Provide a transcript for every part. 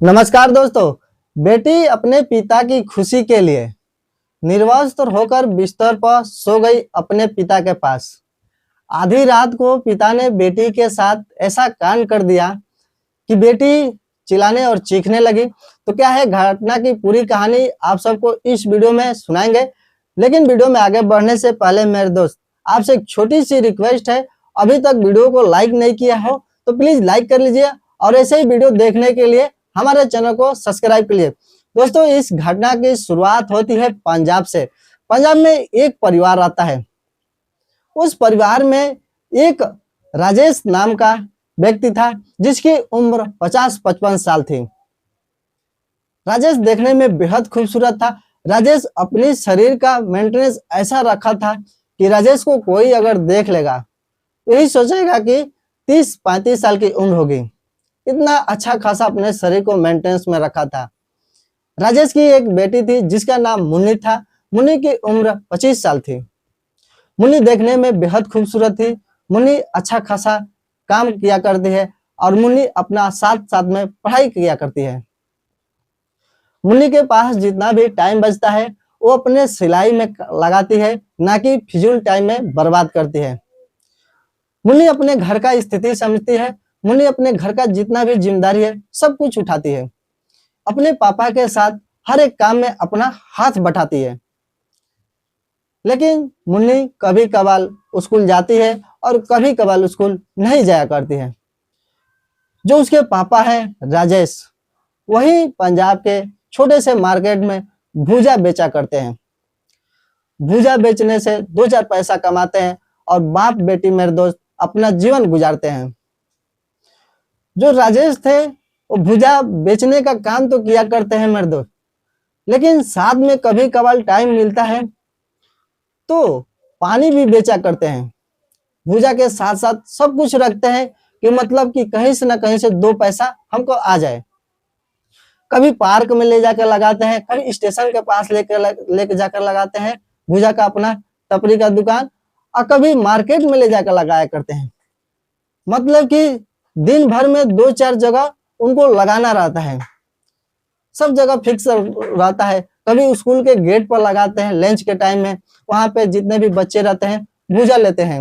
नमस्कार दोस्तों। बेटी अपने पिता की खुशी के लिए निर्वस्त्र होकर बिस्तर पर सो गई अपने पिता के पास। आधी रात को पिता ने बेटी के साथ ऐसा कांड कर दिया कि बेटी चिल्लाने और चीखने लगी। तो क्या है घटना की पूरी कहानी आप सबको इस वीडियो में सुनाएंगे। लेकिन वीडियो में आगे बढ़ने से पहले मेरे दोस्त आपसे एक छोटी सी रिक्वेस्ट है, अभी तक वीडियो को लाइक नहीं किया हो तो प्लीज लाइक कर लीजिए और ऐसे ही वीडियो देखने के लिए हमारे चैनल को सब्सक्राइब कर लीजिए। दोस्तों, इस घटना की शुरुआत होती है पंजाब से। पंजाब में एक परिवार आता है। उस परिवार में एक राजेश नाम का व्यक्ति था जिसकी उम्र 50-55 साल थी। राजेश देखने में बेहद खूबसूरत था। राजेश अपने शरीर का मेंटेनेंस ऐसा रखा था कि राजेश को कोई अगर देख लेगा तो यही सोचेगा कि 30-35 साल की उम्र होगी। इतना अच्छा खासा अपने शरीर को मेंटेनेंस में रखा था। राजेश की एक बेटी थी जिसका नाम मुन्नी था। मुन्नी की उम्र 25 साल थी। मुन्नी देखने में बेहद खूबसूरत थी। मुन्नी अच्छा खासा काम किया करती है और मुन्नी अपना साथ साथ में पढ़ाई किया करती है। मुन्नी के पास जितना भी टाइम बचता है वो अपने सिलाई में लगाती है, ना कि फिजूल टाइम में बर्बाद करती है। मुन्नी अपने घर का स्थिति समझती है। मुन्नी अपने घर का जितना भी जिम्मेदारी है सब कुछ उठाती है। अपने पापा के साथ हर एक काम में अपना हाथ बटाती है। लेकिन मुन्नी कभी कभार स्कूल जाती है और कभी कभार स्कूल नहीं जाया करती है। जो उसके पापा हैं राजेश, वही पंजाब के छोटे से मार्केट में भूजा बेचा करते हैं। भूजा बेचने से 2-4 पैसा कमाते हैं और बाप बेटी मेरे दोस्त अपना जीवन गुजारते हैं। जो राजेश थे वो भुजा बेचने का काम तो किया करते हैं मेरे दोस्त, लेकिन साथ में कभी कभार टाइम मिलता है तो पानी भी बेचा करते हैं। भुजा के साथ साथ सब कुछ रखते हैं कि मतलब कि कहीं से ना कहीं से 2 पैसा हमको आ जाए। कभी पार्क में ले जाकर लगाते हैं, कभी स्टेशन के पास लेके जाकर लगाते हैं भुजा का अपना टपरी का दुकान, और कभी मार्केट में ले जाकर लगाया करते हैं। मतलब कि दिन भर में 2-4 जगह उनको लगाना रहता है। सब जगह फिक्स रहता है। कभी स्कूल के गेट पर लगाते हैं लंच के टाइम में, वहां पे जितने भी बच्चे रहते हैं भूजा लेते हैं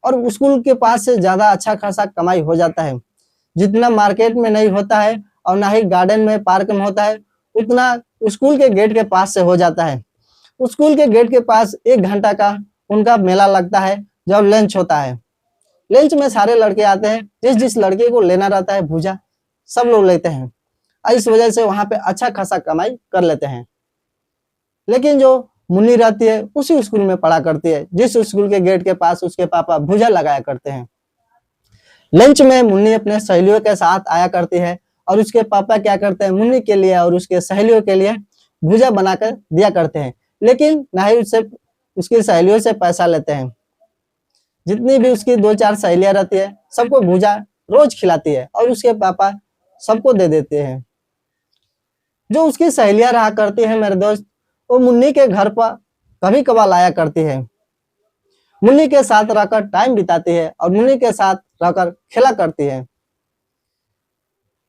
और स्कूल के पास से ज्यादा अच्छा खासा कमाई हो जाता है। जितना मार्केट में नहीं होता है और ना ही गार्डन में पार्क में होता है उतना स्कूल के गेट के पास से हो जाता है। स्कूल के गेट के पास 1 घंटा का उनका मेला लगता है जब लंच होता है। लंच में सारे लड़के आते हैं, जिस जिस लड़के को लेना रहता है भूजा सब लोग लेते हैं। इस वजह से वहां पे अच्छा खासा कमाई कर लेते हैं। लेकिन जो मुन्नी रहती है उसी स्कूल में पढ़ा करती है जिस स्कूल के गेट के पास उसके पापा भूजा लगाया करते हैं। लंच में मुन्नी अपने सहेलियों के साथ आया करती है और उसके पापा क्या करते हैं मुन्नी के लिए और उसके सहेलियों के लिए भूजा बनाकर दिया करते हैं। लेकिन ना ही उससे उसकी सहेलियों से पैसा लेते हैं। जितनी भी उसकी 2-4 सहेलियां रहती है सबको भूजा रोज खिलाती है और उसके पापा सबको दे देते हैं। जो उसकी सहेलियां रहा करती है मेरे दोस्त, वो मुन्नी के घर पर कभी कभार आया करती है। मुन्नी के साथ रहकर टाइम बिताती है और मुन्नी के साथ रहकर खेला करती है।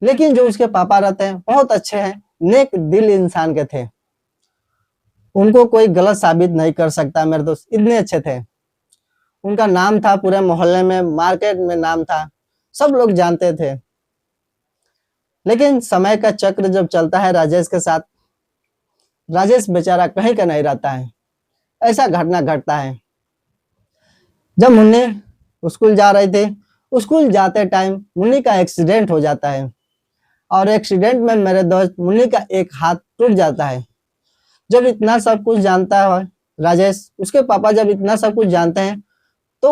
लेकिन जो उसके पापा रहते हैं बहुत अच्छे हैं, नेक दिल इंसान के थे। उनको कोई गलत साबित नहीं कर सकता मेरे दोस्त, इतने अच्छे थे। उनका नाम था पूरे मोहल्ले में, मार्केट में नाम था, सब लोग जानते थे। लेकिन समय का चक्र जब चलता है राजेश के साथ, राजेश बेचारा कहीं का नहीं रहता है। ऐसा घटना घटता है जब मुन्नी स्कूल जा रही थी। स्कूल जाते टाइम मुन्नी का एक्सीडेंट हो जाता है और एक्सीडेंट में मेरे दोस्त मुन्नी का एक हाथ टूट जाता है। जब इतना सब कुछ जानता है राजेश, उसके पापा जब इतना सब कुछ जानते हैं तो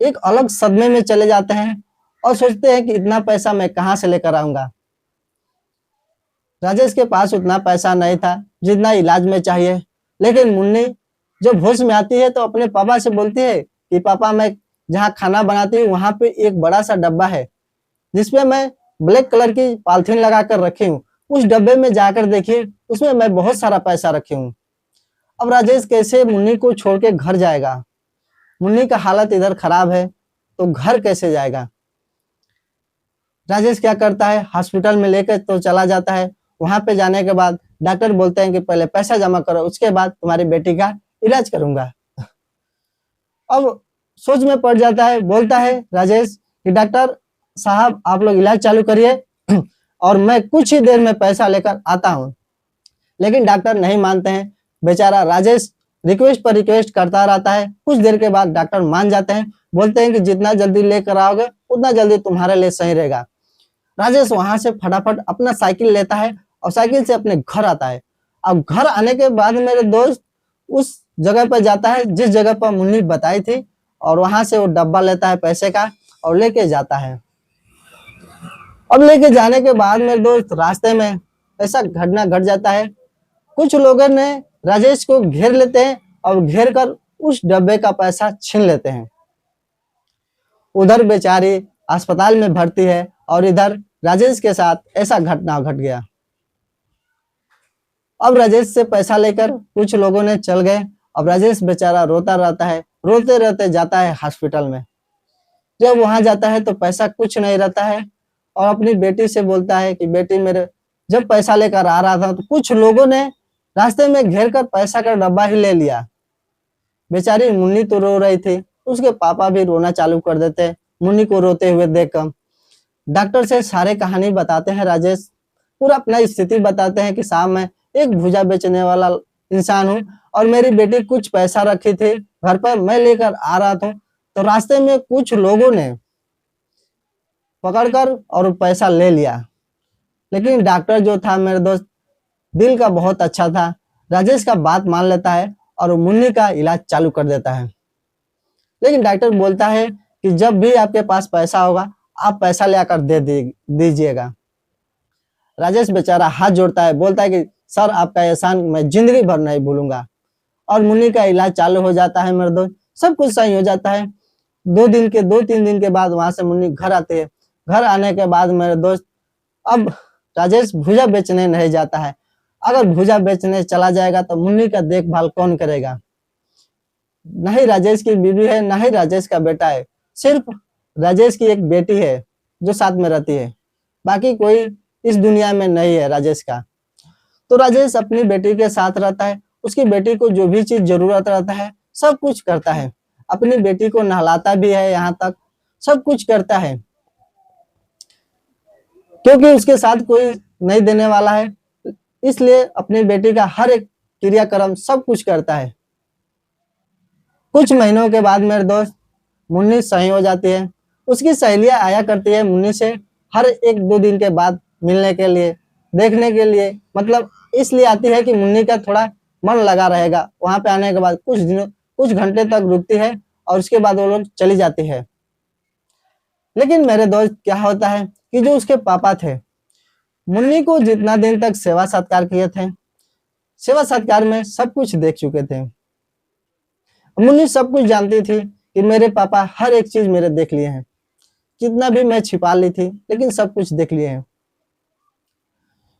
एक अलग सदमे में चले जाते हैं और सोचते हैं कि इतना पैसा मैं कहां से लेकर आऊंगा। राजेश के पास उतना पैसा नहीं था जितना इलाज में चाहिए। लेकिन मुन्नी जब होश में आती है तो अपने पापा से बोलती है कि पापा मैं जहाँ खाना बनाती हूँ वहां पे एक बड़ा सा डब्बा है जिसपे मैं ब्लैक कलर की पॉलिथीन लगा कर रखी हूँ। उस डब्बे में जाकर देखिए, उसमें मैं बहुत सारा पैसा रखी हूँ। अब राजेश कैसे मुन्नी को छोड़ के घर जाएगा? मुन्नी का हालत इधर खराब है तो घर कैसे जाएगा? राजेश क्या करता है, हॉस्पिटल में लेकर तो चला जाता है। वहां पे जाने के बाद डॉक्टर बोलते हैं कि पहले पैसा जमा करो, उसके बाद तुम्हारी बेटी का इलाज करूंगा। अब सोच में पड़ जाता है, बोलता है राजेश कि डॉक्टर साहब आप लोग इलाज चालू करिए और मैं कुछ ही देर में पैसा लेकर आता हूँ। लेकिन डॉक्टर नहीं मानते हैं। बेचारा राजेश रिक्वेस्ट पर रिक्वेस्ट करता रहता है। कुछ देर के बाद डॉक्टर मान जाते हैं, बोलते हैं कि जितना जल्दी लेकर आओगे उतना जल्दी तुम्हारे लिए सही रहेगा। राजेश वहां से फटाफट अपना साइकिल लेता है और साइकिल से अपने घर आता है। अब घर आने के बाद मेरे दोस्त उस जगह पर जाता है जिस जगह पर मुन्नी बताई थी, और वहां से वो डब्बा लेता है पैसे का और लेके जाता है। अब लेके जाने के बाद मेरे दोस्त रास्ते में ऐसा घटना घट जाता है, कुछ लोगों ने राजेश को घेर लेते हैं और घेर कर उस डब्बे का पैसा छीन लेते हैं। उधर बेचारी अस्पताल में भर्ती है और इधर राजेश के साथ ऐसा घटना घट गया। अब राजेश से पैसा लेकर कुछ लोगों ने चल गए। अब राजेश बेचारा रोता रहता है, रोते रहते जाता है हॉस्पिटल में। जब वहां जाता है तो पैसा कुछ नहीं रहता है और अपनी बेटी से बोलता है कि बेटी मेरे जब पैसा लेकर आ रहा था तो कुछ लोगों ने रास्ते में घेर कर पैसा का डब्बा ही ले लिया। बेचारी मुन्नी तो रो रही थी, उसके पापा भी रोना चालू कर देते मुन्नी को रोते हुए देखकर। डॉक्टर से सारे कहानी बताते हैं राजेश, पूरा अपना स्थिति बताते हैं कि साहब मैं एक भुजा बेचने वाला इंसान हूँ और मेरी बेटी कुछ पैसा रखी थी घर पर, मैं लेकर आ रहा था तो रास्ते में कुछ लोगों ने पकड़कर और पैसा ले लिया। लेकिन डॉक्टर जो था मेरे दोस्त दिल का बहुत अच्छा था, राजेश का बात मान लेता है और मुन्नी का इलाज चालू कर देता है। लेकिन डॉक्टर बोलता है कि जब भी आपके पास पैसा होगा आप पैसा ले आकर दे दीजिएगा। राजेश बेचारा हाथ जोड़ता है, बोलता है कि सर आपका एहसान मैं जिंदगी भर नहीं भूलूंगा। और मुन्नी का इलाज चालू हो जाता है मेरे दोस्त, सब कुछ सही हो जाता है। 2-3 दिन के बाद वहां से मुन्नी घर आती है। घर आने के बाद मेरे दोस्त अब राजेश भुजा बेचने नहीं जाता है। अगर भुजा बेचने चला जाएगा तो मुन्नी का देखभाल कौन करेगा? न ही राजेश की बीवी है, न ही राजेश का बेटा है, सिर्फ राजेश की एक बेटी है जो साथ में रहती है, बाकी कोई इस दुनिया में नहीं है राजेश का। तो राजेश अपनी बेटी के साथ रहता है, उसकी बेटी को जो भी चीज जरूरत रहता है सब कुछ करता है, अपनी बेटी को नहलाता भी है, यहाँ तक सब कुछ करता है क्योंकि उसके साथ कोई नहीं देने वाला है, इसलिए अपनी बेटी का हर एक क्रियाक्रम सब कुछ करता है। कुछ महीनों के बाद मेरे दोस्त मुन्नी सही हो जाती है। उसकी सहेलियां आया करती है मुन्नी से हर 1-2 दिन के बाद मिलने के लिए, देखने के लिए, मतलब इसलिए आती है कि मुन्नी का थोड़ा मन लगा रहेगा। वहां पे आने के बाद कुछ घंटे तक रुकती है और उसके बाद वो लोग चली जाती है। लेकिन मेरे दोस्त क्या होता है कि जो उसके पापा थे मुन्नी को जितना दिन तक सेवा सत्कार किए थे, सेवा सत्कार में सब कुछ देख चुके थे। मुन्नी सब कुछ जानती थी कि मेरे पापा हर एक चीज मेरे देख लिए हैं, कितना भी मैं छिपा ली थी लेकिन सब कुछ देख लिए हैं।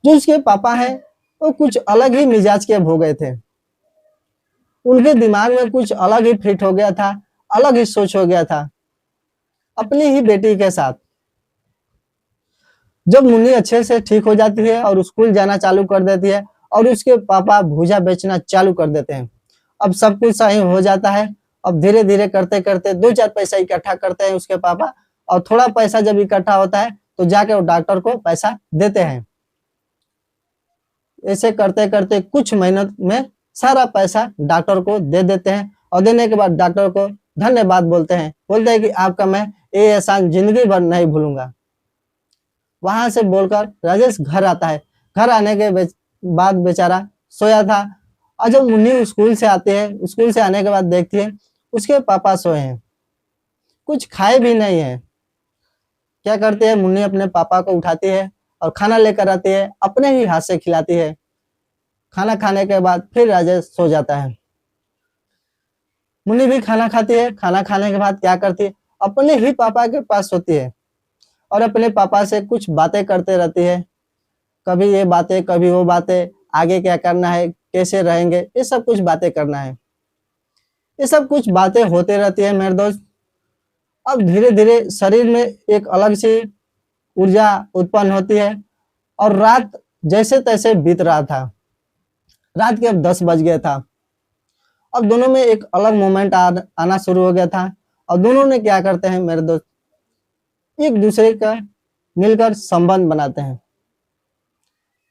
जो उसके पापा हैं वो कुछ अलग ही मिजाज के हो गए थे, उनके दिमाग में कुछ अलग ही फिट हो गया था, अलग ही सोच हो गया था अपनी ही बेटी के साथ। जब मुन्नी अच्छे से ठीक हो जाती है और स्कूल जाना चालू कर देती है और उसके पापा भूजा बेचना चालू कर देते हैं, अब सब कुछ सही हो जाता है। अब धीरे धीरे करते करते 2-4 पैसा इकट्ठा करते हैं उसके पापा, और थोड़ा पैसा जब इकट्ठा होता है तो जाके वो डॉक्टर को पैसा देते हैं। ऐसे करते करते कुछ महीनों में सारा पैसा डॉक्टर को दे देते हैं और देने के बाद डॉक्टर को धन्यवाद बोलते हैं कि आपका मैं ये एहसान जिंदगी भर नहीं भूलूंगा। वहां से बोलकर राजेश घर आता है। घर आने के बाद बेचारा सोया था, और जब मुन्नी स्कूल से आती है, स्कूल से आने के बाद देखती है उसके पापा सोए हैं, कुछ खाए भी नहीं है। क्या करती है मुन्नी अपने पापा को उठाती है और खाना लेकर आती है, अपने ही हाथ से खिलाती है। खाना खाने के बाद फिर राजेश सो जाता है। मुन्नी भी खाना खाती है, खाना खाने के बाद क्या करती है अपने ही पापा के पास सोती है और अपने पापा से कुछ बातें करते रहती है, कभी ये बातें कभी वो बातें, आगे क्या करना है, कैसे रहेंगे, ये सब कुछ बातें करना है। ये सब कुछ बातें होते रहती है मेरे दोस्त। अब धीरे धीरे शरीर में एक अलग सी ऊर्जा उत्पन्न होती है और रात जैसे तैसे बीत रहा था। रात के अब 10 बज गया था। अब दोनों में एक अलग मोमेंट आना शुरू हो गया था और दोनों ने क्या करते हैं मेरे दोस्त, एक दूसरे का मिलकर संबंध बनाते हैं।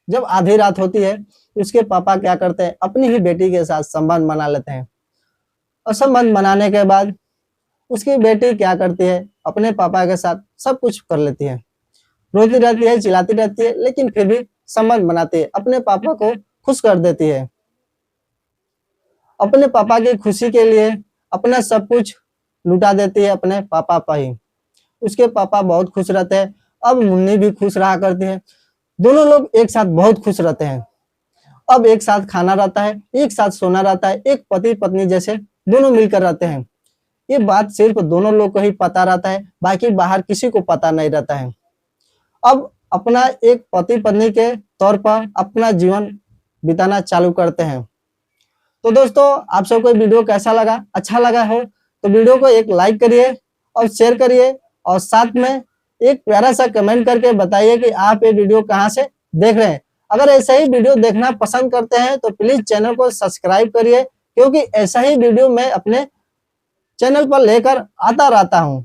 जब आधी रात होती है तो उसके पापा क्या करते हैं, अपनी ही बेटी के साथ संबंध बना लेते हैं और संबंध बनाने के बाद उसकी बेटी क्या करती है, अपने पापा के साथ सब कुछ कर लेती है, रोती रहती है, चिल्लाती रहती है, लेकिन फिर भी संबंध बनाती है, अपने पापा को खुश कर देती है। अपने पापा की खुशी के लिए अपना सब कुछ लुटा देती है अपने पापा पर ही। उसके पापा बहुत खुश रहते हैं। अब मुन्नी भी खुश रहा करती है। दोनों लोग एक साथ बहुत खुश रहते हैं। अब एक साथ खाना रहता है, एक साथ सोना रहता है, एक पति पत्नी जैसे दोनों मिलकर रहते हैं। ये बात सिर्फ दोनों लोग को ही पता रहता है, बाकी बाहर किसी को पता नहीं रहता है। अब अपना एक पति पत्नी के तौर पर अपना जीवन बिताना चालू करते हैं। तो दोस्तों, आप सबको वीडियो कैसा लगा? अच्छा लगा हो तो वीडियो को एक लाइक करिए और शेयर करिए और साथ में एक प्यारा सा कमेंट करके बताइए कि आप ये वीडियो कहाँ से देख रहे हैं। अगर ऐसा ही वीडियो देखना पसंद करते हैं तो प्लीज चैनल को सब्सक्राइब करिए, क्योंकि ऐसा ही वीडियो मैं अपने चैनल पर लेकर आता रहता हूँ।